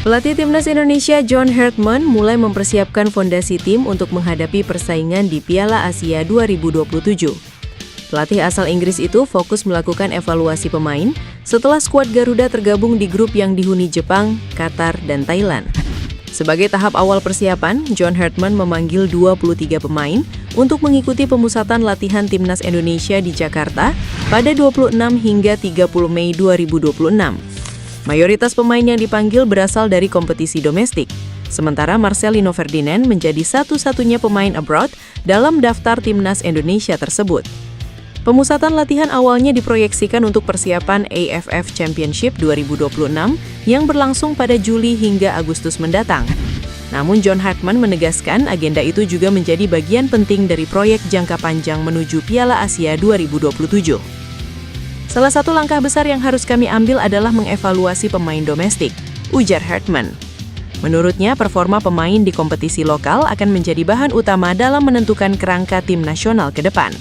Pelatih Timnas Indonesia John Hartman mulai mempersiapkan fondasi tim untuk menghadapi persaingan di Piala Asia 2027. Pelatih asal Inggris itu fokus melakukan evaluasi pemain setelah skuad Garuda tergabung di grup yang dihuni Jepang, Qatar, dan Thailand. Sebagai tahap awal persiapan, John Hartman memanggil 23 pemain untuk mengikuti pemusatan latihan Timnas Indonesia di Jakarta pada 26 hingga 30 Mei 2026. Mayoritas pemain yang dipanggil berasal dari kompetisi domestik, sementara Marcelino Ferdinand menjadi satu-satunya pemain abroad dalam daftar Timnas Indonesia tersebut. Pemusatan latihan awalnya diproyeksikan untuk persiapan AFF Championship 2026 yang berlangsung pada Juli hingga Agustus mendatang. Namun John Hartman menegaskan agenda itu juga menjadi bagian penting dari proyek jangka panjang menuju Piala Asia 2027. Salah satu langkah besar yang harus kami ambil adalah mengevaluasi pemain domestik, ujar Hartman. Menurutnya, performa pemain di kompetisi lokal akan menjadi bahan utama dalam menentukan kerangka tim nasional ke depan.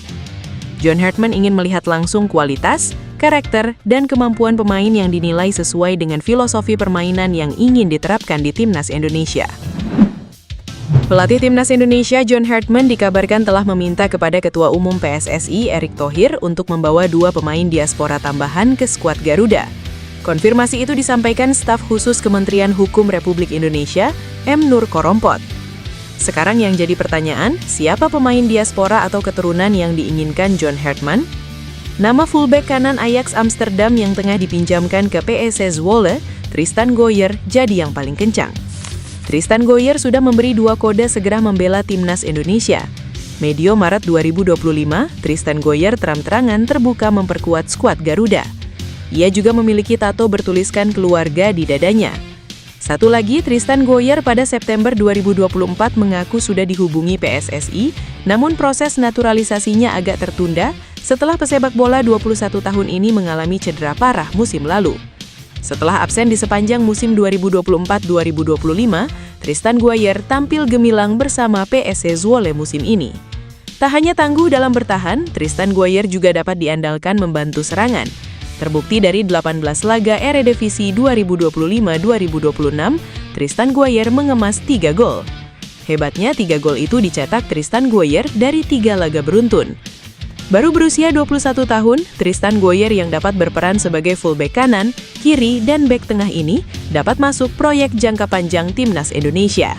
John Hartman ingin melihat langsung kualitas, karakter, dan kemampuan pemain yang dinilai sesuai dengan filosofi permainan yang ingin diterapkan di Timnas Indonesia. Pelatih Timnas Indonesia John Hartman dikabarkan telah meminta kepada Ketua Umum PSSI Erick Thohir untuk membawa 2 pemain diaspora tambahan ke skuad Garuda. Konfirmasi itu disampaikan staf khusus Kementerian Hukum Republik Indonesia, M. Nur Korompot. Sekarang yang jadi pertanyaan, siapa pemain diaspora atau keturunan yang diinginkan John Hartman? Nama fullback kanan Ajax Amsterdam yang tengah dipinjamkan ke PSV Zwolle, Tristan Gooyer, jadi yang paling kencang. Tristan Gooyer sudah memberi 2 kode segera membela Timnas Indonesia. Medio Maret 2025, Tristan Gooyer terang-terangan terbuka memperkuat skuad Garuda. Ia juga memiliki tato bertuliskan keluarga di dadanya. Satu lagi, Tristan Gooyer pada September 2024 mengaku sudah dihubungi PSSI, namun proses naturalisasinya agak tertunda setelah pesepak bola 21 tahun ini mengalami cedera parah musim lalu. Setelah absen di sepanjang musim 2024-2025, Tristan Gooyer tampil gemilang bersama PSV Zwolle musim ini. Tak hanya tangguh dalam bertahan, Tristan Gooyer juga dapat diandalkan membantu serangan. Terbukti dari 18 laga Eredivisie 2025-2026, Tristan Gooyer mengemas 3 gol. Hebatnya 3 gol itu dicetak Tristan Gooyer dari 3 laga beruntun. Baru berusia 21 tahun, Tristan Gooyer yang dapat berperan sebagai fullback kanan, kiri, dan bek tengah ini dapat masuk proyek jangka panjang Timnas Indonesia.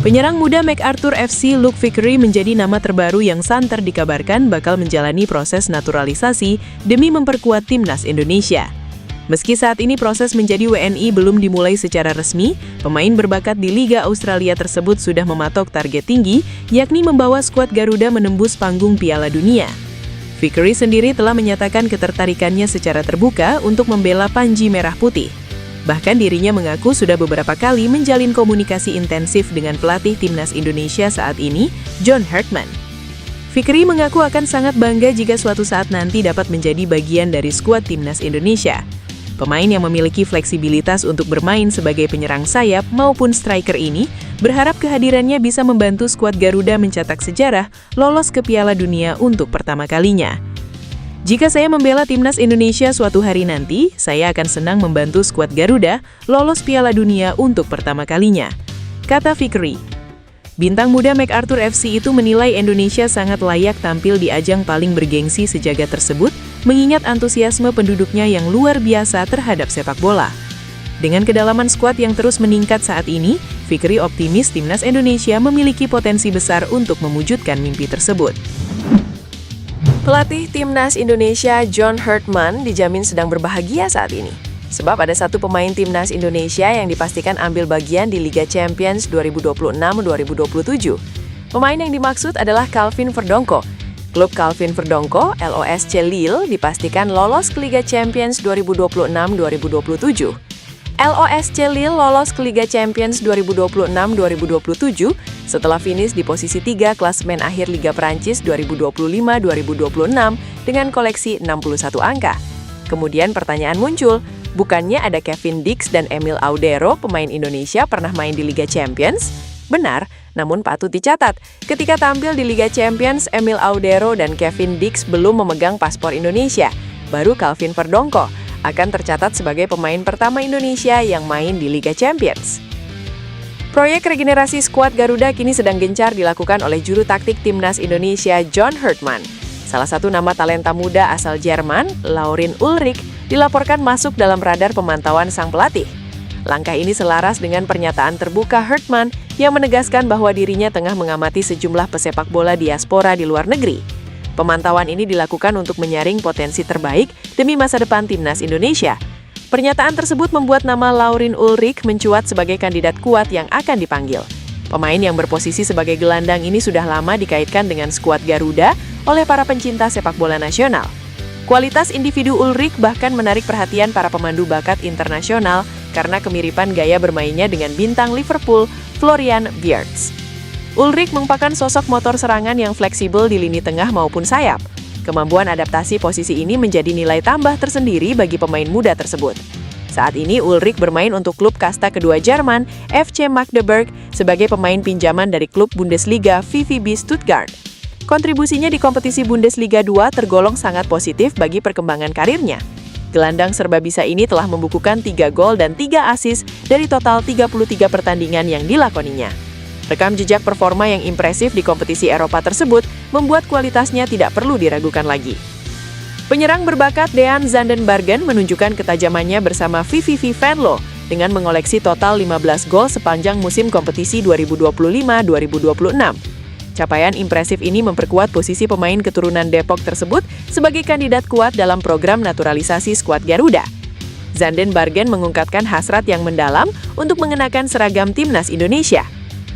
Penyerang muda MacArthur FC Luke Vickery menjadi nama terbaru yang santer dikabarkan bakal menjalani proses naturalisasi demi memperkuat Timnas Indonesia. Meski saat ini proses menjadi WNI belum dimulai secara resmi, pemain berbakat di Liga Australia tersebut sudah mematok target tinggi, yakni membawa skuad Garuda menembus panggung Piala Dunia. Vickery sendiri telah menyatakan ketertarikannya secara terbuka untuk membela Panji Merah Putih. Bahkan dirinya mengaku sudah beberapa kali menjalin komunikasi intensif dengan pelatih Timnas Indonesia saat ini, John Hartman. Vickery mengaku akan sangat bangga jika suatu saat nanti dapat menjadi bagian dari skuad Timnas Indonesia. Pemain yang memiliki fleksibilitas untuk bermain sebagai penyerang sayap maupun striker ini berharap kehadirannya bisa membantu skuad Garuda mencetak sejarah lolos ke Piala Dunia untuk pertama kalinya. Jika saya membela Timnas Indonesia suatu hari nanti, saya akan senang membantu skuad Garuda lolos Piala Dunia untuk pertama kalinya, kata Vickery. Bintang muda MacArthur FC itu menilai Indonesia sangat layak tampil di ajang paling bergengsi sejagat tersebut, mengingat antusiasme penduduknya yang luar biasa terhadap sepak bola. Dengan kedalaman skuad yang terus meningkat saat ini, Vickery optimis Timnas Indonesia memiliki potensi besar untuk mewujudkan mimpi tersebut. Pelatih Timnas Indonesia John Hartman dijamin sedang berbahagia saat ini. Sebab ada satu pemain Timnas Indonesia yang dipastikan ambil bagian di Liga Champions 2026-2027. Pemain yang dimaksud adalah Calvin Verdonko. Klub Calvin Verdonko, LOSC Lille, dipastikan lolos ke Liga Champions 2026-2027. LOSC Lille lolos ke Liga Champions 2026-2027 setelah finish di posisi 3 klasemen akhir Liga Prancis 2025-2026 dengan koleksi 61 angka. Kemudian pertanyaan muncul, bukannya ada Kevin Dix dan Emil Audero, pemain Indonesia pernah main di Liga Champions? Benar, namun patut dicatat, ketika tampil di Liga Champions, Emil Audero dan Kevin Dix belum memegang paspor Indonesia. Baru Calvin Verdonko, akan tercatat sebagai pemain pertama Indonesia yang main di Liga Champions. Proyek regenerasi skuad Garuda kini sedang gencar dilakukan oleh juru taktik Timnas Indonesia John Herdman. Salah satu nama talenta muda asal Jerman, Laurin Ulrich, dilaporkan masuk dalam radar pemantauan sang pelatih. Langkah ini selaras dengan pernyataan terbuka Herdman yang menegaskan bahwa dirinya tengah mengamati sejumlah pesepak bola diaspora di luar negeri. Pemantauan ini dilakukan untuk menyaring potensi terbaik demi masa depan Timnas Indonesia. Pernyataan tersebut membuat nama Laurin Ulrich mencuat sebagai kandidat kuat yang akan dipanggil. Pemain yang berposisi sebagai gelandang ini sudah lama dikaitkan dengan skuad Garuda oleh para pencinta sepak bola nasional. Kualitas individu Ulrich bahkan menarik perhatian para pemandu bakat internasional karena kemiripan gaya bermainnya dengan bintang Liverpool, Florian Wirtz. Ulrich merupakan sosok motor serangan yang fleksibel di lini tengah maupun sayap. Kemampuan adaptasi posisi ini menjadi nilai tambah tersendiri bagi pemain muda tersebut. Saat ini Ulrich bermain untuk klub kasta kedua Jerman, FC Magdeburg, sebagai pemain pinjaman dari klub Bundesliga VfB Stuttgart. Kontribusinya di kompetisi Bundesliga 2 tergolong sangat positif bagi perkembangan karirnya. Gelandang serbabisa ini telah membukukan 3 gol dan 3 assist dari total 33 pertandingan yang dilakoninya. Rekam jejak performa yang impresif di kompetisi Eropa tersebut membuat kualitasnya tidak perlu diragukan lagi. Penyerang berbakat Dean Zandenbergen menunjukkan ketajamannya bersama VVV Venlo dengan mengoleksi total 15 gol sepanjang musim kompetisi 2025-2026. Capaian impresif ini memperkuat posisi pemain keturunan Depok tersebut sebagai kandidat kuat dalam program naturalisasi skuad Garuda. Zandenbergen mengungkapkan hasrat yang mendalam untuk mengenakan seragam Timnas Indonesia.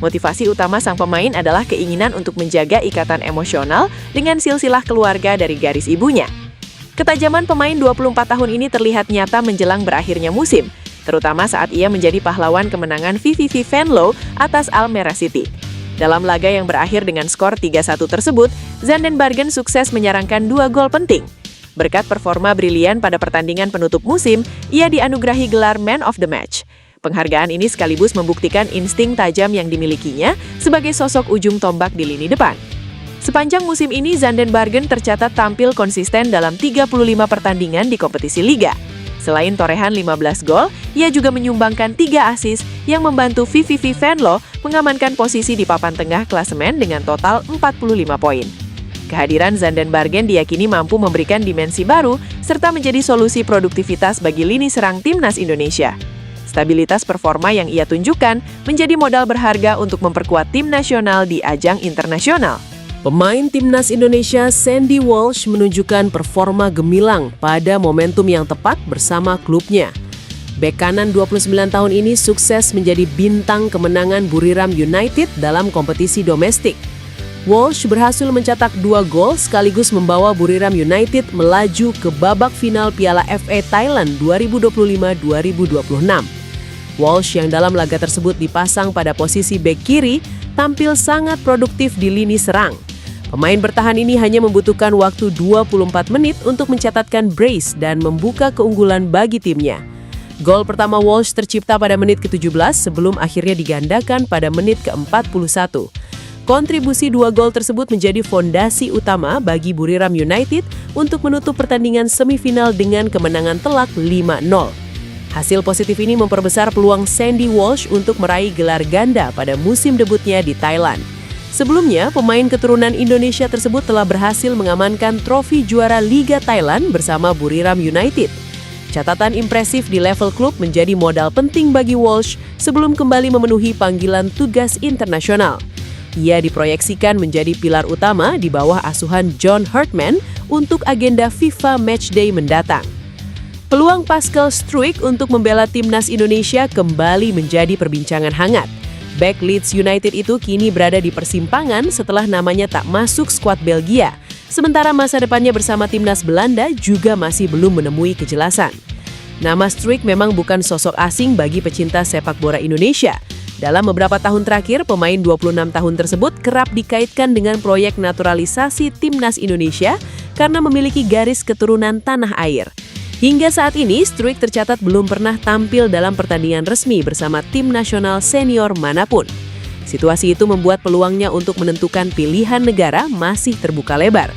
Motivasi utama sang pemain adalah keinginan untuk menjaga ikatan emosional dengan silsilah keluarga dari garis ibunya. Ketajaman pemain 24 tahun ini terlihat nyata menjelang berakhirnya musim, terutama saat ia menjadi pahlawan kemenangan VVV Venlo atas Almere City. Dalam laga yang berakhir dengan skor 3-1 tersebut, Zandenbergen sukses menyarangkan 2 gol penting. Berkat performa brilian pada pertandingan penutup musim, ia dianugerahi gelar Man of the Match. Penghargaan ini sekaligus membuktikan insting tajam yang dimilikinya sebagai sosok ujung tombak di lini depan. Sepanjang musim ini, Zandenbergen tercatat tampil konsisten dalam 35 pertandingan di kompetisi Liga. Selain torehan 15 gol, ia juga menyumbangkan 3 assist yang membantu VVV Venlo mengamankan posisi di papan tengah klasemen dengan total 45 poin. Kehadiran Zandenbergen diyakini mampu memberikan dimensi baru serta menjadi solusi produktivitas bagi lini serang Timnas Indonesia. Stabilitas performa yang ia tunjukkan menjadi modal berharga untuk memperkuat tim nasional di ajang internasional. Pemain Timnas Indonesia Sandy Walsh menunjukkan performa gemilang pada momentum yang tepat bersama klubnya. Bek kanan 29 tahun ini sukses menjadi bintang kemenangan Buriram United dalam kompetisi domestik. Walsh berhasil mencetak 2 gol sekaligus membawa Buriram United melaju ke babak final Piala FA Thailand 2025-2026. Walsh yang dalam laga tersebut dipasang pada posisi bek kiri tampil sangat produktif di lini serang. Pemain bertahan ini hanya membutuhkan waktu 24 menit untuk mencatatkan brace dan membuka keunggulan bagi timnya. Gol pertama Walsh tercipta pada menit ke-17 sebelum akhirnya digandakan pada menit ke-41. Kontribusi 2 gol tersebut menjadi fondasi utama bagi Buriram United untuk menutup pertandingan semifinal dengan kemenangan telak 5-0. Hasil positif ini memperbesar peluang Sandy Walsh untuk meraih gelar ganda pada musim debutnya di Thailand. Sebelumnya, pemain keturunan Indonesia tersebut telah berhasil mengamankan trofi juara Liga Thailand bersama Buriram United. Catatan impresif di level klub menjadi modal penting bagi Walsh sebelum kembali memenuhi panggilan tugas internasional. Ia diproyeksikan menjadi pilar utama di bawah asuhan John Herdman untuk agenda FIFA Matchday mendatang. Peluang Pascal Struijk untuk membela timnas Indonesia kembali menjadi perbincangan hangat. Bek Leeds United itu kini berada di persimpangan setelah namanya tak masuk skuad Belgia. Sementara masa depannya bersama timnas Belanda juga masih belum menemui kejelasan. Nama Struijk memang bukan sosok asing bagi pecinta sepak bola Indonesia. Dalam beberapa tahun terakhir, pemain 26 tahun tersebut kerap dikaitkan dengan proyek naturalisasi timnas Indonesia karena memiliki garis keturunan tanah air. Hingga saat ini, Struijk tercatat belum pernah tampil dalam pertandingan resmi bersama tim nasional senior manapun. Situasi itu membuat peluangnya untuk menentukan pilihan negara masih terbuka lebar.